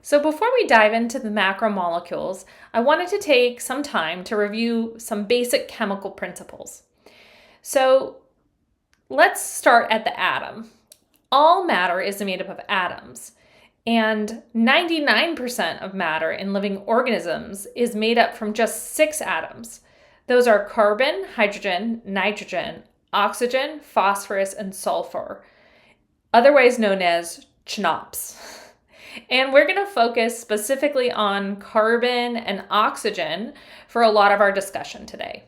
So before we dive into the macromolecules, I wanted to take some time to review some basic chemical principles. So let's start at the atom. All matter is made up of atoms, and 99% of matter in living organisms is made up from just 6 atoms. Those are carbon, hydrogen, nitrogen, oxygen, phosphorus, and sulfur, otherwise known as CHNOPS. And we're going to focus specifically on carbon and oxygen for a lot of our discussion today.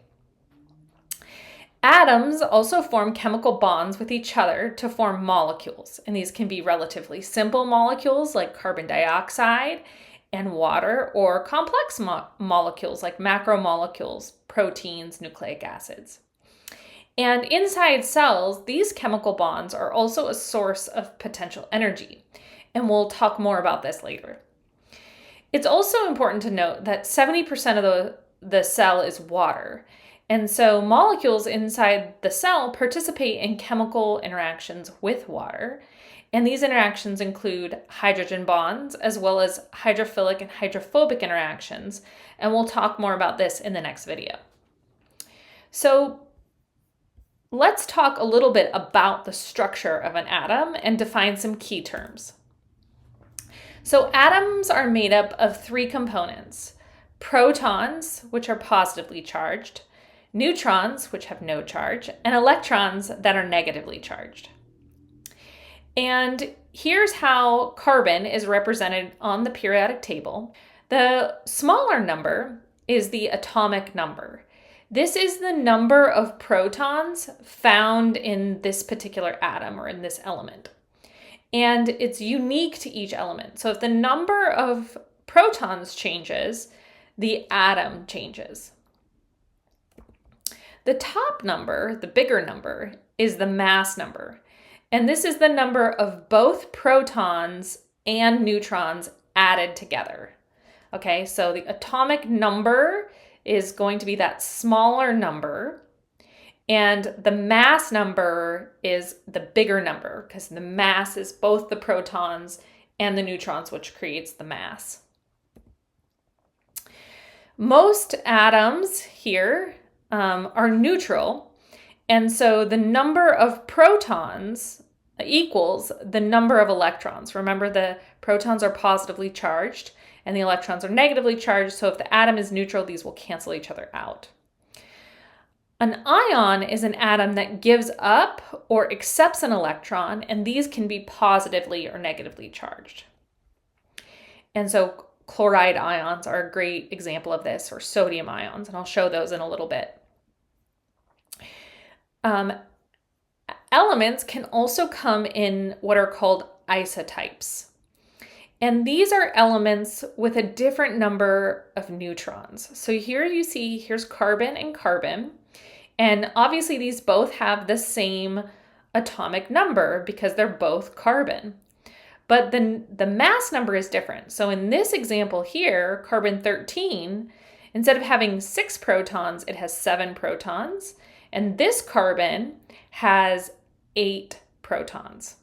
Atoms also form chemical bonds with each other to form molecules, and these can be relatively simple molecules like carbon dioxide and water, or complex molecules like macromolecules, proteins, nucleic acids. And inside cells, these chemical bonds are also a source of potential energy, and we'll talk more about this later. It's also important to note that 70% of the cell is water, and so molecules inside the cell participate in chemical interactions with water, and these interactions include hydrogen bonds as well as hydrophilic and hydrophobic interactions, and we'll talk more about this in the next video. So let's talk a little bit about the structure of an atom and define some key terms. So atoms are made up of 3 components: protons, which are positively charged, neutrons, which have no charge, and electrons that are negatively charged. And here's how carbon is represented on the periodic table. The smaller number is the atomic number. This is the number of protons found in this particular atom or in this element. And it's unique to each element. So if the number of protons changes, the atom changes. The top number, the bigger number, is the mass number. And this is the number of both protons and neutrons added together. Okay, so the atomic number is going to be that smaller number, and the mass number is the bigger number because the mass is both the protons and the neutrons, which creates the mass. Most atoms here are neutral, and so the number of protons equals the number of electrons. Remember, the protons are positively charged and the electrons are negatively charged, so if the atom is neutral, these will cancel each other out. An ion is an atom that gives up or accepts an electron, and these can be positively or negatively charged. And so chloride ions are a great example of this, or sodium ions, and I'll show those in a little bit. Elements can also come in what are called isotypes. And these are elements with a different number of neutrons. So here you see, here's carbon and carbon. And obviously these both have the same atomic number because they're both carbon. But then the mass number is different. So in this example here, carbon 13, instead of having 6 protons, it has 7 protons. And this carbon has 8 protons.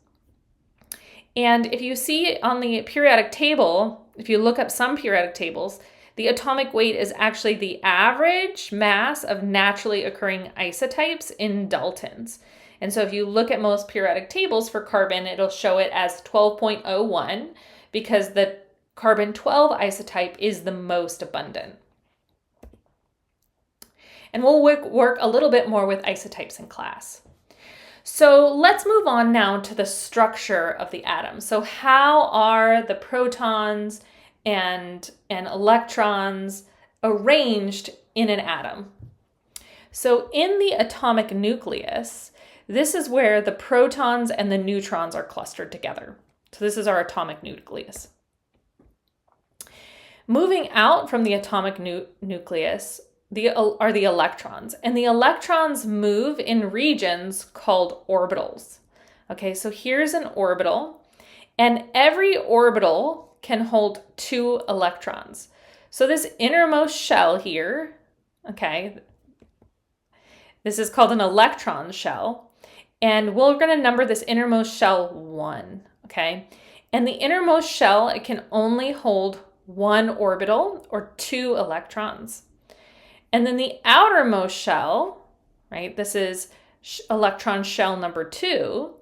And if you see on the periodic table, if you look up some periodic tables, the atomic weight is actually the average mass of naturally occurring isotypes in Daltons. And so if you look at most periodic tables for carbon, it'll show it as 12.01 because the carbon 12 isotype is the most abundant. And we'll work a little bit more with isotypes in class. So let's move on now to the structure of the atom. So how are the protons and electrons arranged in an atom? So in the atomic nucleus, this is where the protons and the neutrons are clustered together. So this is our atomic nucleus. Moving out from the atomic nucleus are the electrons, and the electrons move in regions called orbitals. Okay, so here's an orbital, and every orbital can hold 2 electrons. So this innermost shell here, okay, this is called an electron shell, and we're going to number this innermost shell 1, okay? And the innermost shell, it can only hold one orbital or 2 electrons. And then the outermost shell, right, this is electron shell number 2,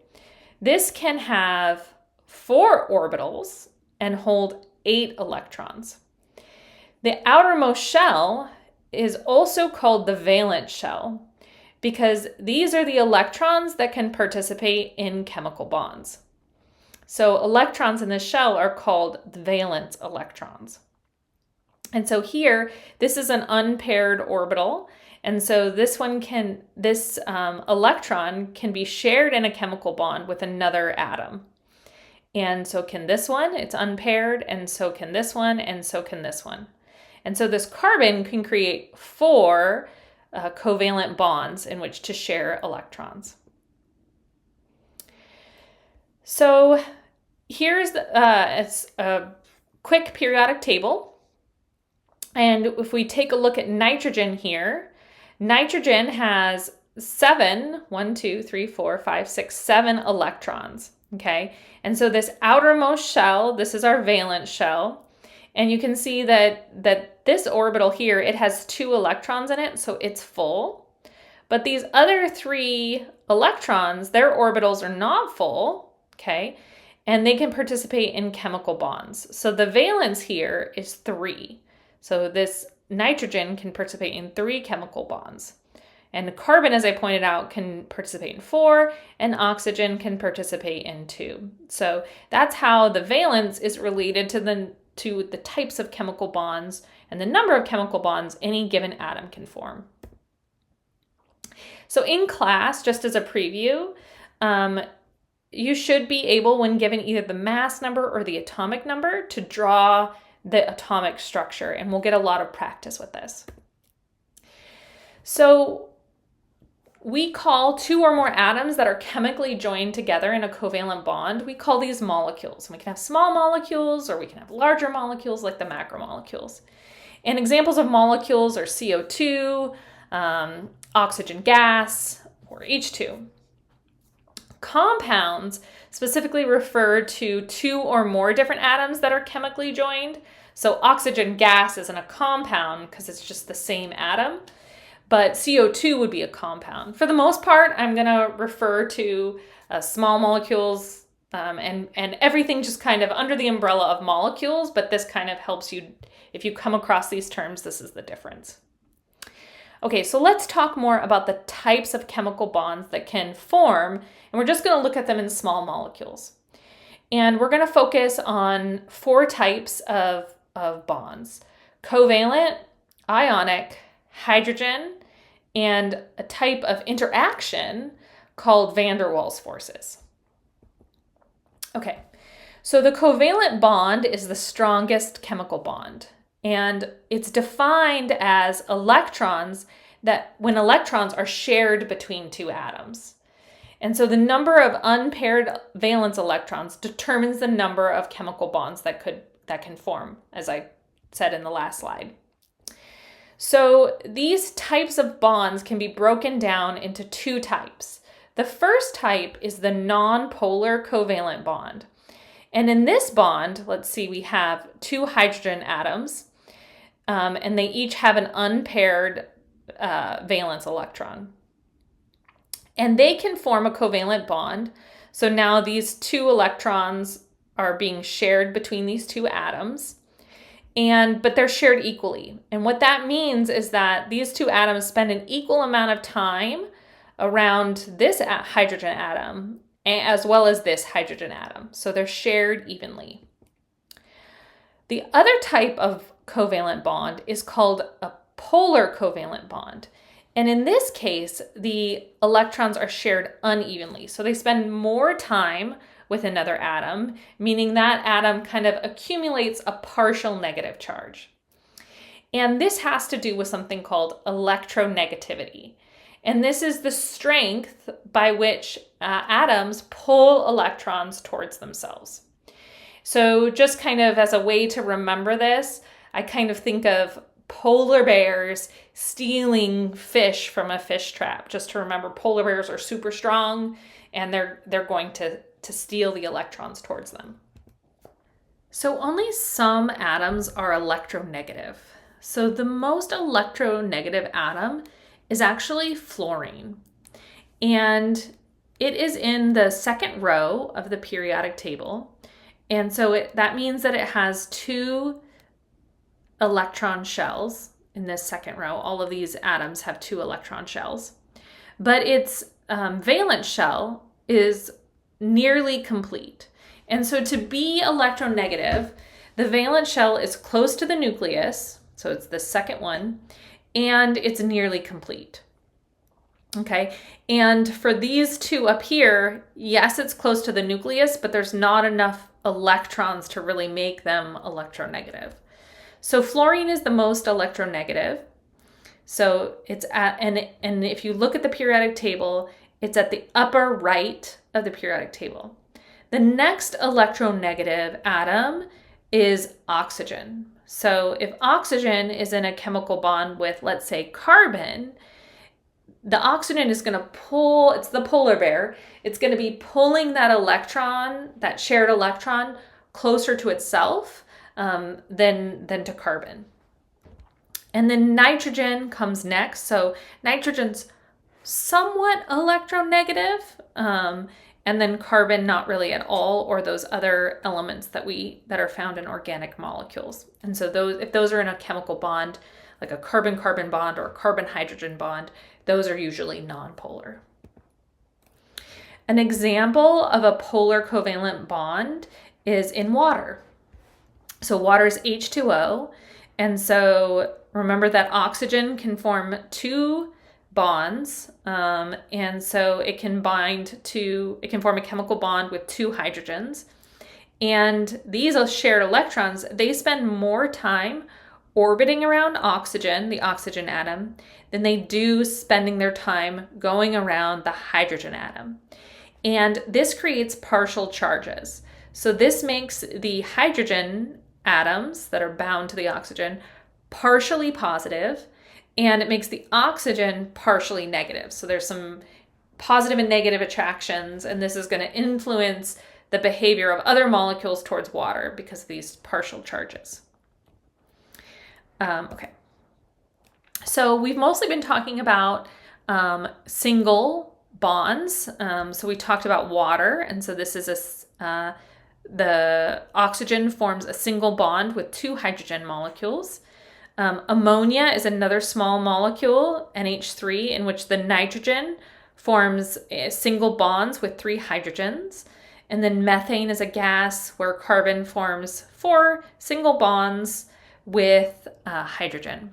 this can have 4 orbitals and hold 8 electrons. The outermost shell is also called the valence shell because these are the electrons that can participate in chemical bonds. So electrons in the shell are called the valence electrons. And so here, this is an unpaired orbital. And so this electron can be shared in a chemical bond with another atom. And so can this one, it's unpaired, and so can this one, and so can this one. And so this carbon can create 4 covalent bonds in which to share electrons. So here's it's a quick periodic table. And if we take a look at nitrogen here, nitrogen has 7 electrons, okay? And so this outermost shell, this is our valence shell, and you can see that this orbital here, it has 2 electrons in it, so it's full. But these other 3 electrons, their orbitals are not full, okay? And they can participate in chemical bonds. So the valence here is 3. So this nitrogen can participate in 3 chemical bonds. And carbon, as I pointed out, can participate in 4, and oxygen can participate in 2. So that's how the valence is related to the types of chemical bonds and the number of chemical bonds any given atom can form. So in class, just as a preview, you should be able, when given either the mass number or the atomic number, to draw the atomic structure, and we'll get a lot of practice with this. So we call 2 or more atoms that are chemically joined together in a covalent bond, we call these molecules. And we can have small molecules or we can have larger molecules like the macromolecules. And examples of molecules are CO2, oxygen gas, or H2. Compounds specifically refer to 2 or more different atoms that are chemically joined. So oxygen gas isn't a compound because it's just the same atom, but CO2 would be a compound. For the most part, I'm going to refer to small molecules and everything just kind of under the umbrella of molecules, but this kind of helps you, if you come across these terms, this is the difference. Okay, so let's talk more about the types of chemical bonds that can form, and we're just going to look at them in small molecules. And we're going to focus on 4 types of bonds: covalent, ionic, hydrogen, and a type of interaction called van der Waals forces. Okay, so the covalent bond is the strongest chemical bond. And it's defined as electrons when electrons are shared between 2 atoms. And so the number of unpaired valence electrons determines the number of chemical bonds that can form, as I said in the last slide. So these types of bonds can be broken down into 2 types. The first type is the nonpolar covalent bond. And in this bond, let's see, we have 2 hydrogen atoms. And they each have an unpaired valence electron. And they can form a covalent bond. So now these 2 electrons are being shared between these 2 atoms, but they're shared equally. And what that means is that these 2 atoms spend an equal amount of time around this hydrogen atom as well as this hydrogen atom. So they're shared evenly. The other type of covalent bond is called a polar covalent bond. And in this case, the electrons are shared unevenly. So they spend more time with another atom, meaning that atom kind of accumulates a partial negative charge. And this has to do with something called electronegativity. And this is the strength by which atoms pull electrons towards themselves. So just kind of as a way to remember this, I kind of think of polar bears stealing fish from a fish trap. Just to remember, polar bears are super strong and they're going to steal the electrons towards them. So only some atoms are electronegative. So the most electronegative atom is actually fluorine. And it is in the second row of the periodic table. And so that means that it has 2 electron shells in this second row. All of these atoms have 2 electron shells. But its valence shell is nearly complete. And so to be electronegative, the valence shell is close to the nucleus, so it's the second one, and it's nearly complete. Okay, and for these 2 up here, yes, it's close to the nucleus, but there's not enough electrons to really make them electronegative. So fluorine is the most electronegative. So it's at, and if you look at the periodic table, it's at the upper right of the periodic table. The next electronegative atom is oxygen. So if oxygen is in a chemical bond with, let's say, carbon, the oxygen is going to pull, it's the polar bear, it's going to be pulling that electron, that shared electron, closer to itself than to carbon. And then nitrogen comes next. So nitrogen's somewhat electronegative, and then carbon not really at all, or those other elements that are found in organic molecules. And so if those are in a chemical bond, like a carbon-carbon bond or a carbon-hydrogen bond, those are usually nonpolar. An example of a polar covalent bond is in water. So water is H2O, and so remember that oxygen can form 2 bonds, and so it can form a chemical bond with 2 hydrogens. And these shared electrons, they spend more time orbiting around oxygen, the oxygen atom, than they do spending their time going around the hydrogen atom. And this creates partial charges. So this makes the hydrogen atoms that are bound to the oxygen partially positive, and it makes the oxygen partially negative. So there's some positive and negative attractions, and this is going to influence the behavior of other molecules towards water because of these partial charges. Okay. So we've mostly been talking about single bonds. So we talked about water, and so this is the oxygen forms a single bond with 2 hydrogen molecules. Ammonia is another small molecule, NH3, in which the nitrogen forms single bonds with 3 hydrogens. And then methane is a gas where carbon forms 4 single bonds with hydrogen.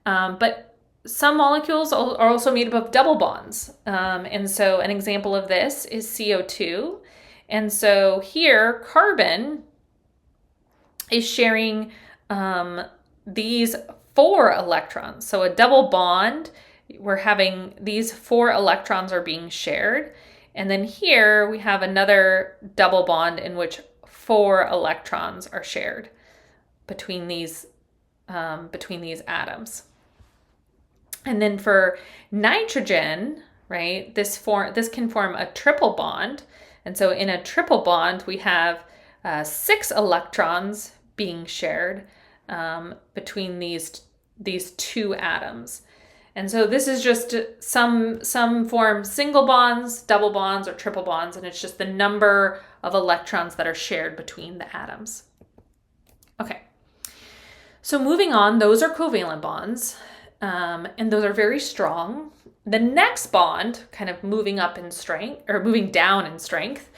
But some molecules are also made up of double bonds. And so an example of this is CO2. And so here, carbon is sharing these 4 electrons. So a double bond, we're having these 4 electrons are being shared. And then here we have another double bond in which 4 electrons are shared between these atoms. And then for nitrogen, right, this can form a triple bond. And so in a triple bond, we have 6 electrons being shared between these 2 atoms. And so this is just some form single bonds, double bonds, or triple bonds, and it's just the number of electrons that are shared between the atoms. Okay, so moving on, those are covalent bonds, and those are very strong. The next bond, kind of moving up in strength, or moving down in strength,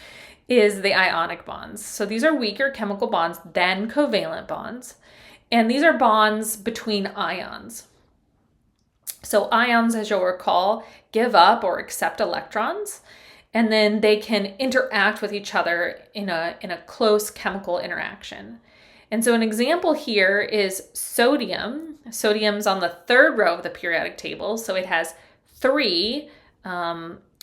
is the ionic bonds. So these are weaker chemical bonds than covalent bonds, and these are bonds between ions. So ions, as you'll recall, give up or accept electrons, and then they can interact with each other in a close chemical interaction. And so an example here is sodium. Sodium's on the 3rd row of the periodic table, so it has 3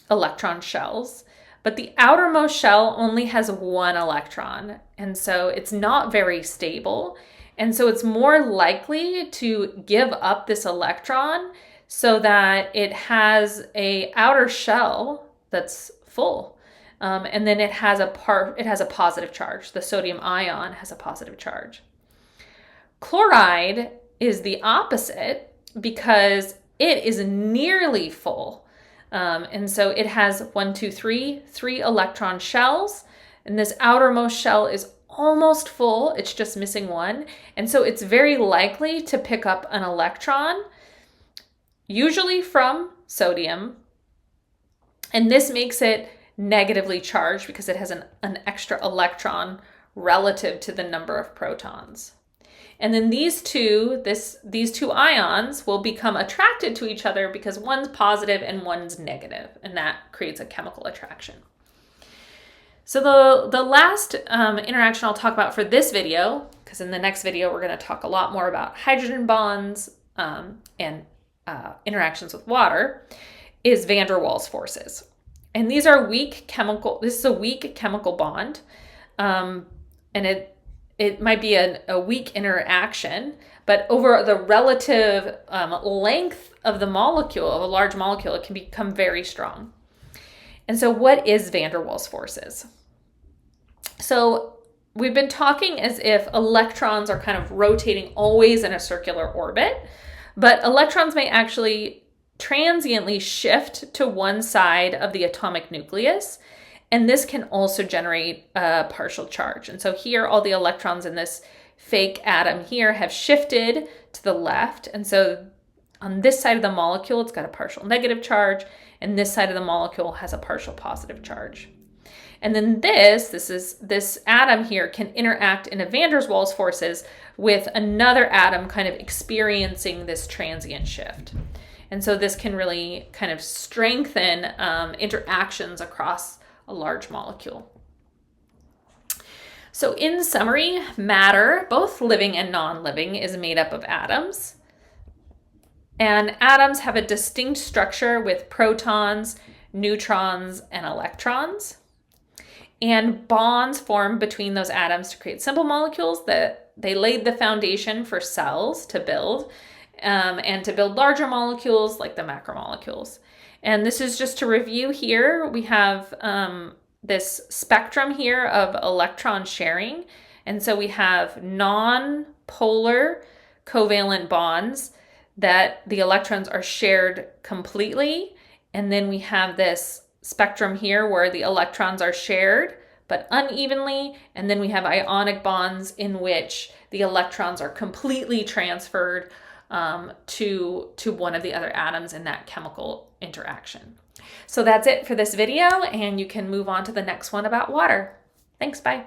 electron shells, but the outermost shell only has 1 electron, and so it's not very stable, and so it's more likely to give up this electron so that it has a outer shell that's full. and then it has a positive charge. The sodium ion has a positive charge. Chloride is the opposite because it is nearly full. And so it has 3 electron shells, and this outermost shell is almost full. It's just missing one. And so it's very likely to pick up an electron, usually from sodium. And this makes it negatively charged because it has an extra electron relative to the number of protons. And then these two ions will become attracted to each other because one's positive and one's negative, and that creates a chemical attraction. So the last interaction I'll talk about for this video, because in the next video we're going to talk a lot more about hydrogen bonds and interactions with water, is van der Waals forces. And these are this is a weak chemical bond, and it might be a weak interaction, but over the relative length of the molecule, of a large molecule, it can become very strong. And so what is van der Waals forces? So we've been talking as if electrons are kind of rotating always in a circular orbit, but electrons may actually transiently shift to one side of the atomic nucleus, and this can also generate a partial charge. And so here, all the electrons in this fake atom here have shifted to the left, and so on this side of the molecule, it's got a partial negative charge, and this side of the molecule has a partial positive charge. And then this atom here can interact in a van der Waals forces with another atom kind of experiencing this transient shift. And so this can really kind of strengthen interactions across a large molecule. So in summary, matter, both living and non-living, is made up of atoms. And atoms have a distinct structure with protons, neutrons, and electrons. And bonds form between those atoms to create simple molecules that they laid the foundation for cells to build, and to build larger molecules like the macromolecules. And this is just to review here. We have this spectrum here of electron sharing. And so we have non-polar covalent bonds that the electrons are shared completely. And then we have this spectrum here where the electrons are shared but unevenly. And then we have ionic bonds in which the electrons are completely transferred to one of the other atoms in that chemical interaction. So that's it for this video, and you can move on to the next one about water. Thanks, bye.